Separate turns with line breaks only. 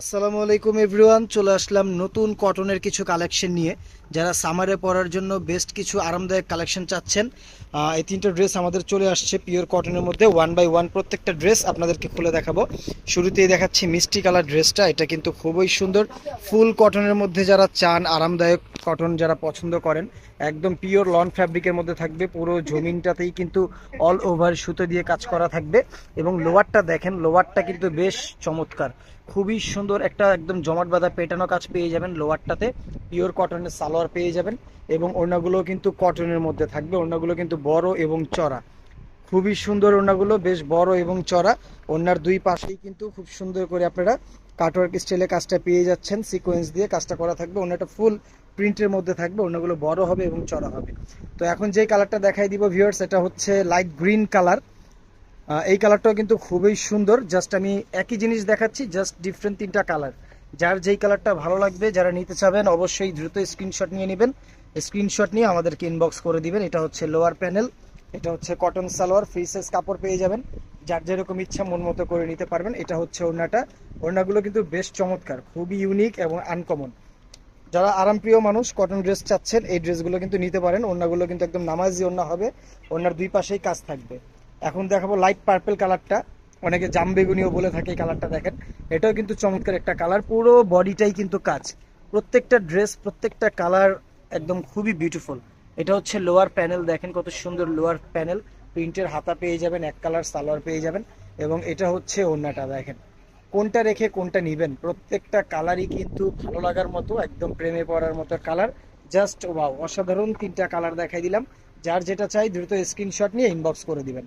আসসালামু আলাইকুম এভরিওয়ান, চলে আসলাম নতুন কটনের কিছু কালেকশন নিয়ে। যারা সামারে পরার জন্য বেস্ট কিছু আরামদায়ক কালেকশন চাচ্ছেন, এই তিনটা ড্রেস আমাদের চলে আসছে পিওর কটনের মধ্যে। ওয়ান বাই ওয়ান প্রত্যেকটা ড্রেস আপনাদেরকে খুলে দেখাবো। শুরুতেই দেখাচ্ছি মিষ্টি কালার ড্রেসটা। এটা কিন্তু খুবই সুন্দর, ফুল কটনের মধ্যে যারা চান, আরামদায়ক কটন যারা পছন্দ করেন, একদম পিওর লন ফ্যাব্রিকের মধ্যে থাকবে। পুরো জমিনটাতেই কিন্তু অল ওভার সুতো দিয়ে কাজ করা থাকবে। এবং লোয়ারটা দেখেন, লোয়ারটা কিন্তু বেশ চমৎকার, খুবই সুন্দর একটা একদম জমাট বাঁধা পেটানো কাজ পেয়ে যাবেন লোয়ারটাতে। পিওর কটনের সালোয়ার পেয়ে যাবেন এবং ওড়নাগুলো কিন্তু কটনের মধ্যে থাকবে। ওড়নাগুলো কিন্তু বড় এবং চড়া, খুবই সুন্দর। ওড়নাগুলো বেশ বড় এবং চড়া। ওড়নার দুই পাশেই কিন্তু খুব সুন্দর করে আপনারা কাটওয়ার্ক স্টাইলে কাজটা পেয়ে যাচ্ছেন, সিকোয়েন্স দিয়ে কাজটা করা থাকবে। ওড়নাটা ফুল প্রিন্টের মধ্যে থাকবে, ওড়নাগুলো বড় হবে এবং চড়া হবে। তো এখন যে কালারটা দেখাই দিব ভিউয়ার্স, এটা হচ্ছে লাইট গ্রিন কালার। এই কালারটাও কিন্তু খুবই সুন্দর। জাস্ট আমি একই জিনিস দেখাচ্ছি, জাস্ট ডিফারেন্ট তিনটা কালার। যার যেই কালারটা ভালো লাগবে, যারা নিতে চাবেন অবশ্যই দ্রুত স্ক্রিনশট নিয়ে নেবেন। স্ক্রিনশট নিয়ে আমাদেরকে ইনবক্স করে দিবেন। এটা হচ্ছে লোয়ার প্যানেল, এটা হচ্ছে কটন সালোয়ার, ফ্রি সাইজ কাপড় পেয়ে যাবেন। যার যেরকম ইচ্ছা মন মতো করে নিতে পারবেন। এটা হচ্ছে ওড়নাটা। ওড়নাগুলো কিন্তু বেশ চমৎকার, খুবই ইউনিক এবং আনকমন। যারা আরামপ্রিয় মানুষ, কটন ড্রেস চাচ্ছেন, এই ড্রেসগুলো কিন্তু নিতে পারেন। ওড়নাগুলো কিন্তু একদম নামাজি ওড়না হবে, ওড়নার দুই পাশেই কাজ থাকবে। এখন দেখাবো লাইট পার্পল কালারটা, অনেকে জাম বেগুনিও বলে থাকে। এই কালারটা দেখেন, এটাও কিন্তু চমৎকার একটা কালার। পুরো বডিটাই কিন্তু কাজ, প্রত্যেকটা ড্রেস, প্রত্যেকটা কালার একদম খুবই বিউটিফুল। এটা হচ্ছে লোয়ার প্যানেল, দেখেন কত সুন্দর লোয়ার প্যানেল। প্রিন্টের হাতা পেয়ে যাবেন, এক কালার সালোয়ার পেয়ে যাবেন। এবং এটা হচ্ছে ওড়নাটা, দেখেন কোনটা রেখে কোনটা নিবেন। প্রত্যেকটা কালারই কিন্তু ভালো লাগার মতো, একদম প্রেমে পড়ার মতো কালার। জাস্ট ওয়াও, অসাধারণ তিনটা কালার দেখাই দিলাম। যার যেটা চাই দ্রুত স্ক্রিনশট নিয়ে ইনবক্স করে দিবেন।